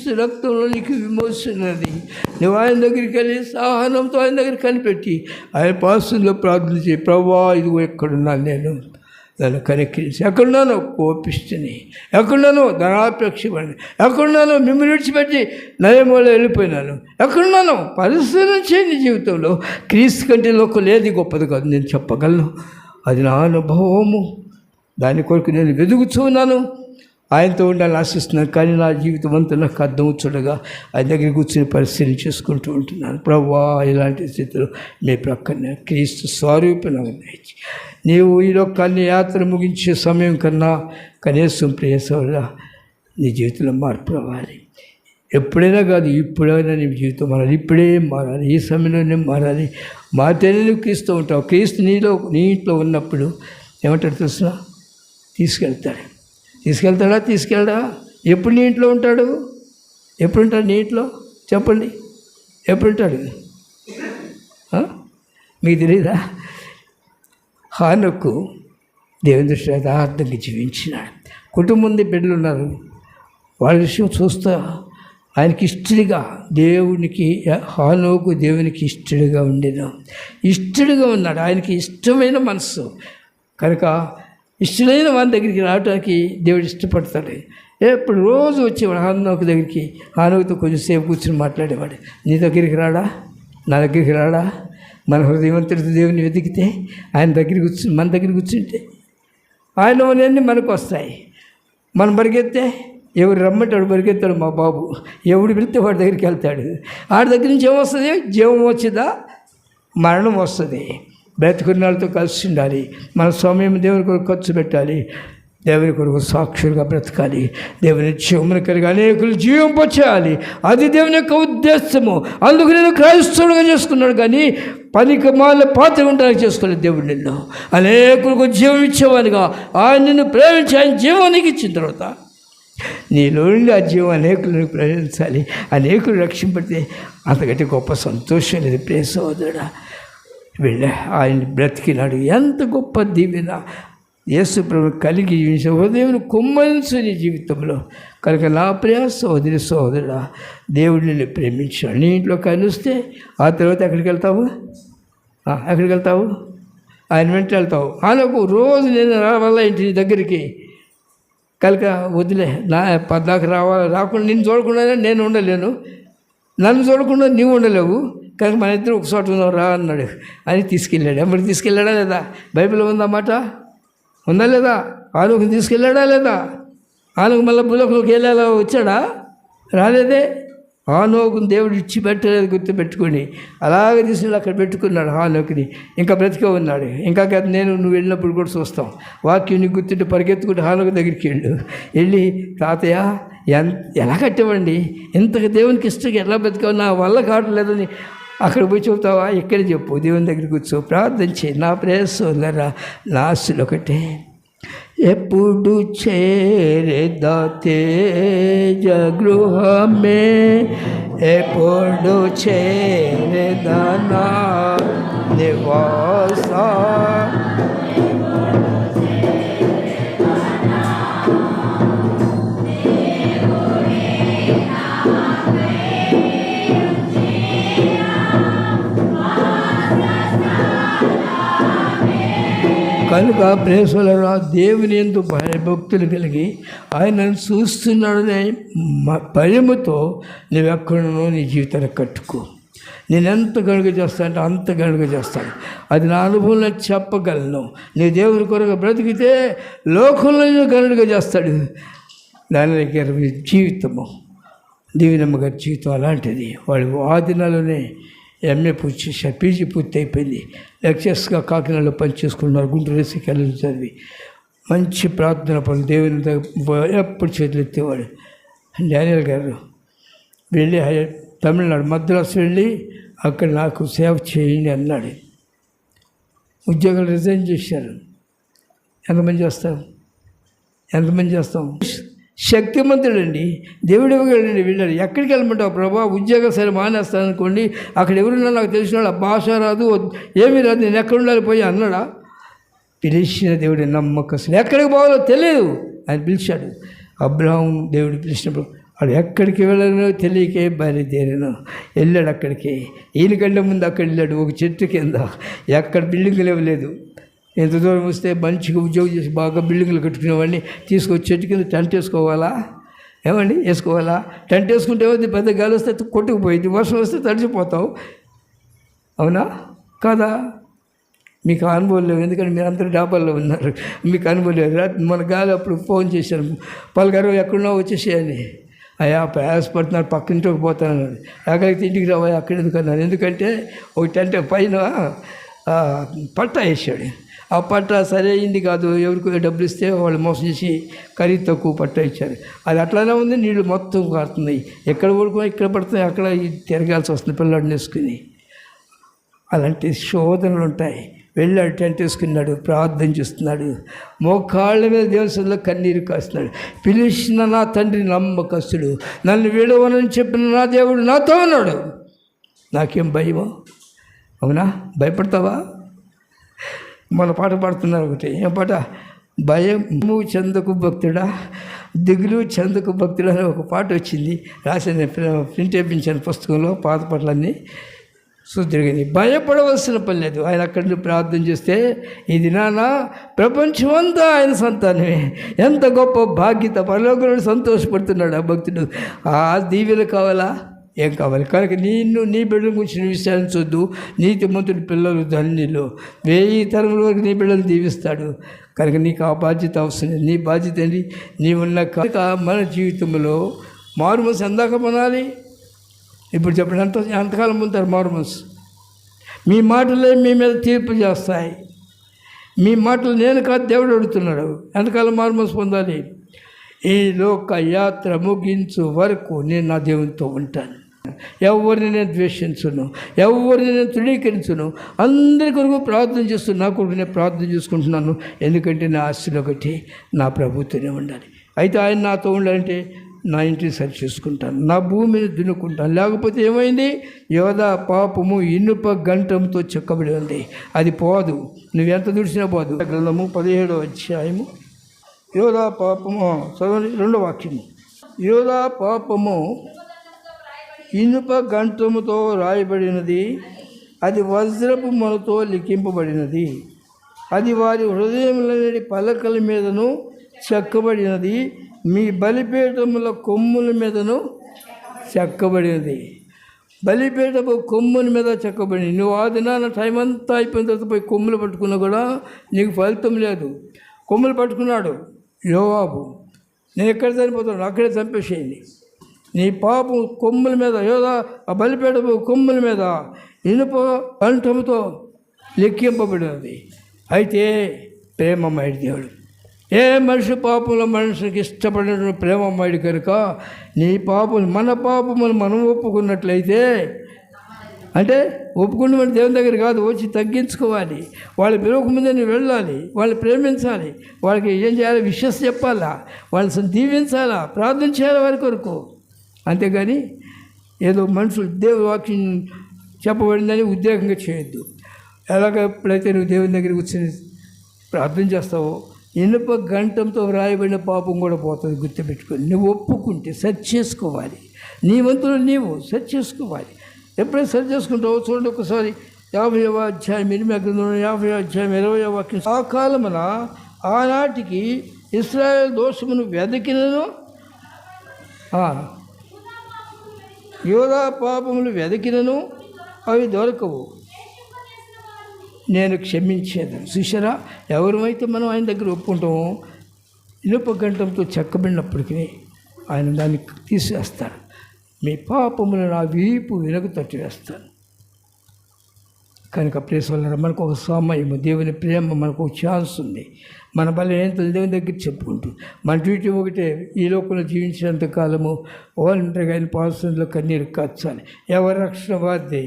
క్రీస్తు రక్తంలో నీకు విమోచనది. నువ్వు ఆయన దగ్గరికి వెళ్ళి సహనంతో ఆయన దగ్గర కనిపెట్టి ఆయన పాసంలో ప్రార్థన చేయి. ప్రభువా ఇదిగో ఎక్కడున్నాను నేను, దాన్ని కనికరించి, ఎక్కడున్నానో కోపిస్తుని, ఎక్కడున్నానో ధనాపేక్షపడి, ఎక్కడున్నానో మిమ్మల్ని విడిచిపెట్టి నయమూల వెళ్ళిపోయినాను, ఎక్కడున్నానో పరిశీలన చేయండి. జీవితంలో క్రీస్తు కంటే లోకం ఏది గొప్పది కాదు నేను చెప్పగలను. అది నా అనుభవము. దాని కొరకు నేను వెతుకుతున్నాను. ఆయనతో ఉండాలని ఆశిస్తున్నాను. కానీ నా జీవితం అంతా నాకు అర్థం చూడగా ఆయన దగ్గర కూర్చొని పరిశీలన చేసుకుంటూ ఉంటున్నాను. ప్రభువా ఇలాంటి స్థితిలో మీ ప్రక్కనే క్రీస్తు స్వరూపంగా ఉన్నాయి. నీవు ఈ లోకాన్ని యాత్ర ముగించే సమయం కన్నా కనీసం ప్రియసోడా నీ జీవితంలో మార్పు రావాలి. ఎప్పుడైనా కాదు, ఇప్పుడైనా నీ జీవితం మారాలి. ఇప్పుడే మారాలి, ఈ సమయంలోనే మారాలి. మారితేనే నువ్వు క్రీస్తు ఉంటావు. క్రీస్తు నీ ఇంట్లో ఉన్నప్పుడు ఏమంటాడు తెలుసునా? తీసుకెళ్తాడా? ఎప్పుడు నీ ఇంట్లో ఉంటాడు? ఎప్పుడు ఉంటాడు నీ ఇంట్లో? చెప్పండి, ఎప్పుడు ఉంటాడు? మీకు తెలియదా? హానోకు దేవుని దృష్టి యథార్థంగా జీవించినాడు. కుటుంబం ఉంది, బిడ్డలు ఉన్నారు. వాళ్ళ విషయం చూస్తా ఆయనకి ఇష్టడిగా, హానోకు దేవునికి ఇష్టడిగా ఉండేను. ఇష్టడిగా ఉన్నాడు. ఆయనకి ఇష్టమైన మనసు కనుక ఇష్టమైన వాని దగ్గరికి రావడానికి దేవుడు ఇష్టపడతాడు. ఎప్పుడు రోజు వచ్చేవాడు హానోకు దగ్గరికి. హానోకుతో కొంచెంసేపు కూర్చొని మాట్లాడేవాడు. నీ దగ్గరికి రాడా? నా దగ్గరికి రాడా? మన హృదయవంతుడితో దేవుని వెతికితే ఆయన దగ్గరికి మన దగ్గర కూర్చుంటే ఆయనవన్నీ మనకు వస్తాయి. మనం పరిగెత్తే ఎవరు రమ్మంటాడు పరిగెత్తాడు మా బాబు. ఎవడు వెళ్తే వాడి దగ్గరికి వెళ్తాడు. వాడి దగ్గర నుంచి ఏమొస్తుంది? జీవం వచ్చిందా, మరణం వస్తుంది. బ్రతుకున్న వాళ్ళతో కలిసి ఉండాలి. మన సమయం దేవుని కొరకు ఖర్చు పెట్టాలి. దేవుని కొరకు సాక్షులుగా బ్రతకాలి. దేవుని జీవమును కలిగి అనేకులు జీవింపచేయాలి. అది దేవుని యొక్క ఉద్దేశము. అందుకు నేను క్రైస్తవులుగా చేసుకున్నాడు, కానీ పనికి మాల పాత్ర ఉండడానికి చేసుకోలేదు. దేవుడు నిన్ను అనేకులకు జీవం ఇచ్చేవానిగా ఆయన నిన్ను ప్రేమించి ఆయన జీవానికి ఇచ్చిన తర్వాత నీలో నుండి ఆ జీవం అనేకులను ప్రేమించాలి. అనేకులు రక్షింపడితే అంతకంటే గొప్ప సంతోషం లేదు. ప్రియ సోదరుడా, వెళ్ళే ఆయన బ్రతికినాడు. ఎంత గొప్ప దీవెన యేసు ప్రభు కలిగి దేవుని కుమ్మరించు నీ జీవితంలో. కనుక నా ప్రియ సోదరుడా, దేవుడిని ప్రేమించాడు. నీ ఇంట్లో కనిస్తే ఆ తర్వాత ఎక్కడికి వెళ్తావు? ఆయన వెంట వెళ్తావు. ఆయనకు రోజు నేను రావాలా ఇంటి దగ్గరికి, కనుక వదిలే. నా పద్దాకు రాకుండా నిన్ను చూడకుండా నేను ఉండలేను, నన్ను చూడకుండా నీవు ఉండలేవు. కనుక మన ఇద్దరు ఒక చోట ఉన్నాం రా అన్నాడు. అని తీసుకెళ్ళాడు. ఎవరికి తీసుకెళ్ళాడా లేదా? బైబిల్లో ఉందన్నమాట. ఉందా లేదా? ఆలోకి తీసుకెళ్ళాడా లేదా? ఆలోకు మళ్ళీ భూలోకంలోకి వెళ్ళేలా వచ్చాడా? రాలేదే. హానోకుని దేవుడు ఇచ్చిపెట్టలేదు, గుర్తుపెట్టుకొని అలాగే తీసుకుని అక్కడ పెట్టుకున్నాడు హానోకుని. ఇంకా బ్రతికే ఉన్నాడు. ఇంకా నువ్వు వెళ్ళినప్పుడు కూడా చూస్తాం. వాక్యం నీకు గుర్తుంటే పరిగెత్తుకుంటే హానోకు దగ్గరికి వెళ్ళి తాతయ్య ఎలా కట్టేవండి, ఇంతగా దేవునికి ఇష్టంగా ఎలా బ్రతికావు, నా వల్ల కావట్లేదని అక్కడ పోయి చెబుతావా? ఇక్కడ చెప్పు, దేవుని దగ్గర కూర్చో, ప్రార్థన చేయి. నా ప్రేసోదరా, నా ఆశలు ఒకటే, ఎప్పుడు చేరేదా తేజ గృహమే, ఎప్పుడు చేరేదా నా నివాస, కనుక ప్రేసోదరా, దేవుని యందు భయభక్తులు కలిగి ఆయనను చూస్తున్నాడనే భయముతో నువ్వెక్కడనో నీ జీవితాన్ని కట్టుకో. నేను ఎంత గనుక చేస్తానంటే అంత గనుక చేస్తాను. అది నా అనుభవంలో చెప్పగలను. నీ దేవుని కొరకు బ్రతికితే లోకంలో గనుడుగా చేస్తాడు. దాని దగ్గర జీవితము, దీవెనమ్మ గారి జీవితం అలాంటిది. వాళ్ళు ఆ దినాల్లోనే ఎంఏ పూర్తి చేశారు, పీజీ పూర్తి అయిపోయింది. లెక్చర్స్గా కాకినాడలో పనిచేసుకున్నారు. గుంటూరు కాలేజీ చదివి మంచి ప్రార్థన పనులు దేవుని ఎప్పుడు చేతులు ఎత్తేవాడు. డానియల్ గారు వెళ్ళి తమిళనాడు మద్రాసు వెళ్ళి అక్కడ నాకు సేవ చేయండి అన్నాడు. ఉద్యోగాలు రిజైన్ చేశారు. ఎంతమంది చేస్తాం? శక్తిమంతుడండి, దేవుడు ఇవ్వగలండి. వెళ్ళారు. ఎక్కడికి వెళ్ళమంటావు ప్రభా? ఉద్యోగం సరే మానేస్తాను అనుకోండి, అక్కడ ఎవరున్నా నాకు తెలిసిన వాళ్ళు, భాష రాదు, ఏమీ రాదు, నేను ఎక్కడ ఉండాలి పోయి అన్నాడా? పిలిచిన దేవుడి నమ్మకం, ఎక్కడికి పోవాలో తెలియదు, ఆయన పిలిచాడు. అబ్రహాం దేవుడు పిలిచినప్పుడు వాడు ఎక్కడికి వెళ్ళానో తెలియకే బయలుదేరాను. వెళ్ళాడు అక్కడికి. ఈయనకంటే ముందు అక్కడ వెళ్ళాడు, ఒక చెట్టు కింద. ఎక్కడ బిల్డింగులు ఇవ్వలేదు. ఎంత దూరం వస్తే మంచిగా ఉద్యోగం చేసి బాగా బిల్డింగులు కట్టుకునేవాడిని తీసుకొచ్చి చెట్టు కింద టెంట్ వేసుకోవాలా? ఏమండి వేసుకోవాలా? టెంట్ వేసుకుంటే ఏమైంది? పెద్ద గాలి వస్తే కొట్టుకుపోయింది, వర్షం వస్తే తడిచిపోతావు. అవునా కాదా? మీకు అనుభవం లేవు, ఎందుకంటే మీరు అందరూ డాబాల్లో ఉన్నారు, మీకు అనుభవం లేదు. మన గాలి అప్పుడు ఫోన్ చేశాను, పలుగారు ఎక్కడున్నా వచ్చేసేయని. అయ్యా ప్రయాసపడుతున్నారు, పక్కింటికి పోతాను. ఎక్కడికి ఇంటికి రావా, అక్కడ ఎందుకన్నాను. ఎందుకంటే ఒక టెంట్ పైన పట్టా వేసాడు. ఆ పట్టా సరే అయింది కాదు, ఎవరికి డబ్బులు ఇస్తే వాళ్ళు మోసం చేసి ఖరీదు తక్కువ పట్టా ఇచ్చారు. అది అట్లానే ఉంది, నీళ్ళు మొత్తం కారుతున్నాయి. ఎక్కడ పడుకున్నా ఇక్కడ పడుతున్నాయి, అక్కడ తిరగాల్సి వస్తుంది పిల్లడిని వేసుకుని. అలాంటి శోధనలు ఉంటాయి. వెళ్ళాడు, టెంట్ వేసుకున్నాడు, ప్రార్థన చేస్తున్నాడు, మోకాళ్ళ మీద దేవునిలో కన్నీరు కాస్తున్నాడు. పిలిచిన నా తండ్రి నమ్మకస్తుడు, నన్ను విడవనని చెప్పిన నా దేవుడు నాతో ఉన్నాడు. నాకేం భయమో? అవునా? భయపడతావా? మన పాట పాడుతున్నారు ఒకటి, ఏం పాట? భయము చెందకు భక్తుడా, దిగులు చెందకు భక్తుడా అని ఒక పాట వచ్చింది. రాసిన ప్రింట్ వేయించాను పుస్తకంలో, పాత పాటలన్నీ సుదీర్ఘంగా. భయపడవలసిన పని లేదు. ఆయన అక్కడి నుండి ప్రార్థన చేస్తే, ఇది నాన్న ప్రపంచం అంతా ఆయన సంతానమే, ఎంత గొప్ప భాగ్యత, పరలోకంలో సంతోషపడుతున్నాడు ఆ భక్తుడు. ఆ దీవెలు కావాలా? ఏం కావాలి? కనుక నీ బిడ్డల గురించి నువ్వు విచారించొద్దు. నీతిమంతుడి పిల్లలు ధన్యులు, 1000 తరముల వరకు నీ బిడ్డలు దీవిస్తాడు. కనుక నీకు ఆ బాధ్యత అవసరం. నీ బాధ్యత ఏంటి? నీవున్న కనుక మన జీవితంలో మారుమనసు ఎందాక పొందాలి? ఇప్పుడు చెప్పండి, ఎంతకాలం పొందుతారు మారుమనసు? మీ మాటలే మీ మీద తీర్పు చేస్తాయి. మీ మాటలు నేను కాదు, దేవుడు అడుగుతున్నాడు. ఎంతకాలం మారుమనసు పొందాలి? ఈ లోక యాత్ర ముగించు వరకు నేను నా దేవునితో ఉంటాను. ఎవరిని నేను ద్వేషించును, ఎవరిని నేను తృణీకరించును. అందరి కొరకు ప్రార్థన చేస్తున్నాను, నా కొరకు నేను ప్రార్థన చేసుకుంటున్నాను. ఎందుకంటే నా ఆస్తిలో ఒకటి నా ప్రభుత్వనే ఉండాలి. అయితే ఆయన నాతో ఉండాలంటే నా ఇంటిని సరి చేసుకుంటాను, నా భూమిని దున్నుకుంటాను. లేకపోతే ఏమైంది? యోధా పాపము ఇనుప గంటంతో చెక్కబడి ఉంది, అది పోదు. నువ్వెంత దుడిచినా పోదు. గ్రంథము 17వ అధ్యాయము. యోధా పాపము, చదవండి 2వ వాక్యము. యోధా పాపము ఇనుప గంటముతో రాయబడినది, అది వజ్రపు మొనతో లిఖింపబడినది, అది వారి హృదయములనేటి పలకల మీదను చెక్కబడినది, మీ బలిపీఠముల కొమ్ముల మీదను చెక్కబడినది. బలిపీఠపు కొమ్ముల మీద చెక్కబడి, నువ్వు ఆ దినాన టైం అంతా అయిపోయిన తర్వాత పోయి కొమ్ములు పట్టుకున్నా కూడా నీకు ఫలితం లేదు. కొమ్ములు పట్టుకున్నాడు యోవాబు. నేను ఎక్కడ చనిపోతాను, అక్కడే చంపేసేయండి. నీ పాపం కొమ్ముల మీద, యోధా ఆ బలిపీఠపు కొమ్ముల మీద ఇనుప కంఠముతో లెక్కింపబడినది. అయితే ప్రేమమయుడు దేవుడు. ఏ మనిషి పాపంలో మనిషికి ఇష్టపడిన ప్రేమమయుడు కనుక నీ పాపములు, మన పాపములు మనం ఒప్పుకున్నట్లయితే, అంటే ఒప్పుకున్న దేవుని దగ్గర కాదు, వచ్చి తగ్గించుకోవాలి. వాళ్ళు పిలవకముందే నువ్వు వెళ్ళాలి, వాళ్ళని ప్రేమించాలి, వాళ్ళకి ఏం చేయాలి, విషయం చెప్పాలా, వాళ్ళని దీవించాలా, ప్రార్థన చేయాలి వారి కొరకు. అంతేగాని ఏదో మనుషులు దేవుని వాక్యం చెప్పబడిందని ఉద్రేకంగా చేయొద్దు. ఎలాగ ఎప్పుడైతే నువ్వు దేవుని దగ్గరికి వచ్చి ప్రార్థన చేస్తావో, ఇనుప గంటంతో వ్రాయబడిన పాపం కూడా పోతుంది. గుర్తుపెట్టుకొని నువ్వు ఒప్పుకుంటే సరి చేసుకోవాలి. నీ వంతులు నీవు సరి చేసుకోవాలి. ఎప్పుడైతే సరి చేసుకుంటావో చూడండి, ఒకసారి 50వ అధ్యాయం 8వ గ్రంథం 50వ అధ్యాయం 20వ వాక్యం. ఆ కాలమున ఆనాటికి ఇశ్రాయేలు దోషమును వెదకినను, యోధా పాపములు వెదకినను అవి దొరకవు, నేను క్షమించేదాను. చూసారా, ఎవరైతే మనం ఆయన దగ్గర ఒప్పుకుంటామో ఇనుప గంటంతో చెక్కబడినప్పటికీ ఆయన దాన్ని తీసివేస్తాడు. మీ పాపములు నా వీపు వెనక తట్టి వేస్తాను. కనుక ప్రేస్ వల్ల మనకు ఒక సమయం, దేవుని ప్రేమ మనకు ఒక ఛాన్స్ ఉంది. మన బలహీనత దేవుని దగ్గర చెప్పుకుంటూ మన డ్యూటీ ఒకటే, ఈ లోకంలో జీవించినంత కాలము ఒంటరిగా ఆయన పాదసన్నిధిలో కన్నీరు కార్చాలి. ఎవరి రక్షణ వారిదే.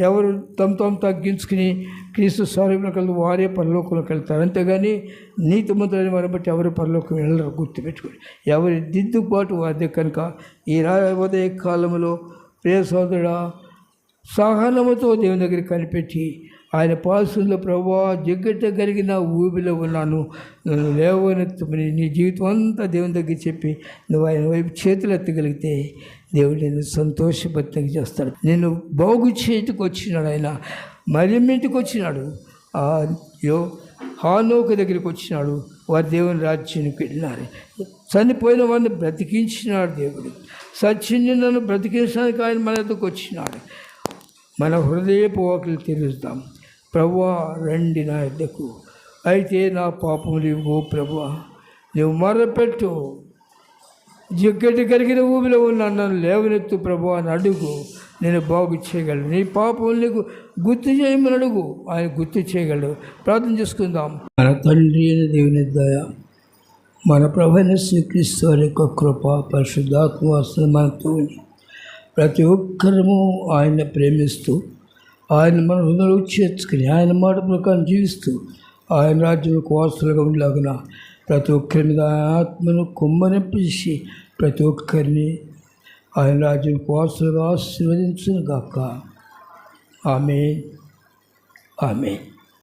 ఎవరు తమ తగ్గించుకుని క్రీస్తు స్వరూపంలోకి వెళ్తే వారే పరలోకంలోకి వెళ్తారు. అంతేగాని నీతిమంతులని వారిని బట్టి ఎవరు పరలోకం వెళ్ళరు. గుర్తుపెట్టుకోండి, ఎవరి దిద్దుబాటు వారిదే. కనుక ఈ ఉదయ కాలంలో ప్రియ సోదరుడా, సహనముతో దేవుని దగ్గర కనిపెట్టి ఆయన పాసుల్లో ప్రభువా జిగ్గట కలిగిన ఊబిలో ఉన్నాను, నన్ను లేవనెత్తమని నీ జీవితం అంతా దేవుని దగ్గర చెప్పి నువ్వు ఆయన వైపు చేతులు ఎత్తగలిగితే దేవుడు నేను సంతోషభరితంగా చేస్తాడు. నేను బాగు చేతికి వచ్చినాడు ఆయన, మరియమ్మింటికి వచ్చినాడు, హానోకు దగ్గరికి వచ్చినాడు, వారి దేవుని రాజ్యానికి వెళ్ళినారు. చనిపోయిన వారిని బ్రతికించినాడు దేవుడు. సచ్చిన్నను బ్రతికించడానికి ఆయన మన దగ్గరకు వచ్చినాడు. మన హృదయపు వాకిలు తెరుస్తాం. ప్రభువా రండి నా యొద్దకు, అయితే నా పాపములు ఇవ్వు ప్రభువా, నువ్వు మొరపెట్టు, జిగ్గటి కలిగిన ఊబిలో ఉన్న నన్ను లేవనెత్తు ప్రభువా అని అడుగు, నేను బాగు చేయగలను. నీ పాపములు నీకు గుర్తు చేయమని అడుగు, ఆయన గుర్తు చేయగలడు. ప్రార్థన చేసుకుందాం. మన తండ్రి అయిన దేవుని దయ, మన ప్రభువైన శ్రీక్రీస్తు వారి యొక్క కృప, పరిశుద్ధాత్మ వస్తుంది మనతో. ప్రతి ఒక్కరము ఆయన ప్రేమిస్తూ, ఆయన మన హృదయంలో చేర్చుకుని, ఆయన మాట ప్రకారం జీవిస్తూ, ఆయన రాజ్యంలో వారసులుగా ఉండలాగిన ప్రతి ఒక్కరి మీద ఆత్మను కుమ్మరింపజేసి ప్రతి ఒక్కరిని ఆయన రాజ్యంలో వారసులుగా ఆశీర్వదించును గాక. ఆమేన్. ఆమేన్.